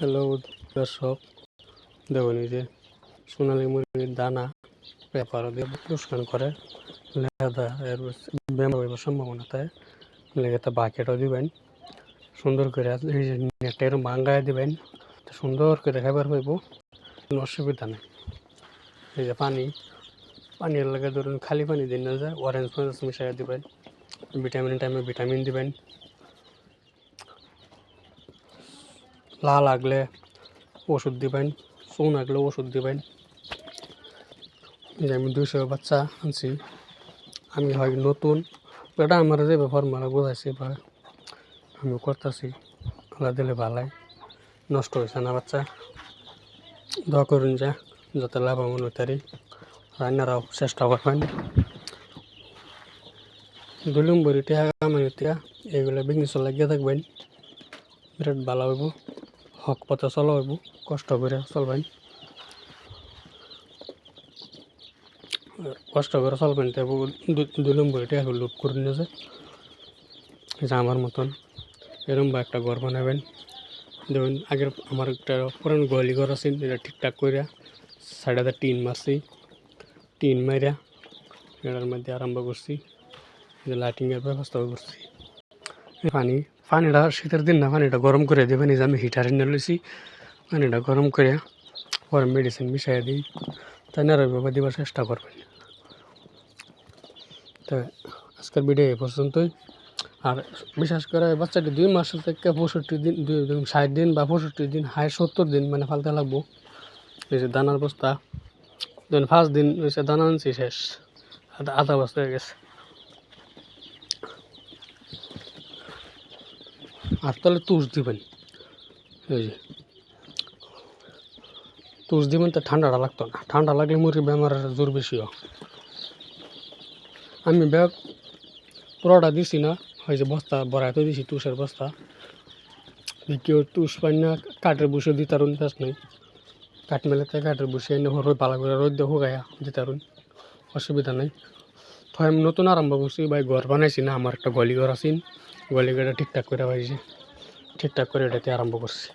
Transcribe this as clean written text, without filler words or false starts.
Hello দর্শক, দেখুন এই যে সোনালী মুরগির দানা পেপার দিয়ে পরিষ্কার করে লেদা এর বেমার হইবার সম্ভাবনা তাই লেগে তা বাকেটও দিবেন সুন্দর করে। এই যে নেটের ভাঙ্গায় দিবেন, সুন্দর করে খাবার হইব, কোনো অসুবিধা নেই। এই যে পানির লাগে ধরুন খালি পানি দিন না যায়, অরেঞ্জ ফরেঞ্জ মিশিয়ে দিবেন, ভিটামিন টাইমে ভিটামিন দিবেন, লাল আগলে ওষুধ দিবেন, চুন আগলে ওষুধ দিবেন। যে আমি 200 বাচ্চা আনছি, আমি হয় নতুন, এটা আমার যে ব্যাপার মারা বোঝাইছি বা আমি করতেছি, ওরা দিলে ভালাই নষ্ট হয়েছে না বাচ্চা। দোয়া করুন যে যাতে লাভবান হইতারি, রান্নারাও চেষ্টা করবেন। 2 নম্বর টিয়া কামাইয়া এগুলো বিজনেস লাগিয়ে থাকবেন, বিরাট ভালো হইব, হক পথে চলা হইব, কষ্ট করে চলবেন, কষ্ট করে চলবেন। তবু 2 নম্বর টিয়া লুপ করে নিয়ে যে আমার মতন এরকম বা একটা ঘর বানাবেন। দেখুন আগের আমার একটা পুরান গোয়ালি ঘর আছে, এটা ঠিকঠাক করিয়া সাইডে টিন মারছি, টিন মারিয়া এটার মধ্যে আরম্ভ করছি, যে লাইটিংয়ের ব্যবস্থাও করছি। পানিটা শীতের দিন না, পানিটা গরম করে দেবেন। এই যে আমি হিটার এনে লইছি, পানিটা গরম করে পরে মেডিসিন মিশাই দিই, তাই না রইব দিবার চেষ্টা করবেন। তো আজকের ভিডিও এই পর্যন্তই। আর বিশেষ করে বাচ্চাটি 2 মাস থেকে 65 দিন, 60 দিন বা 65 দিন, হাই 70 দিন মানে ফালতে লাগবো। এই যে দানার বস্তা ধরুন 5 দিন হয়েছে দানা আনছি, শেষ আধা বস্তা হয়ে গেছে। আর তাহলে তুষ দিবেন, এই যে তুষ দিবেন, তো ঠান্ডাটা লাগতো না। ঠান্ডা লাগলে মুরগির বেমারের জোর বেশি হয়। আমি ব্যাগ পুরোটা দিছি না, ওই যে বস্তা ভরাইতে দিছি, তুষের বস্তা। কেউ তুষ পাই না, কাঠের বসে দিতারুন, চাষ নেই, কাঠ মেলাতে কাঠের বসে এনে হরই পালা করে রোদ দিয়ে হুগাইয়া দিতারুন, অসুবিধা নেই। তো আমি নতুন আরম্ভ করছি ভাই, ঘর বানাইছি না, আমার একটা গলি ঘর আছেন, গলি ঘরটা ঠিকঠাক করে পাইছি, ঠিকঠাক করে এটাতে আরম্ভ করছি।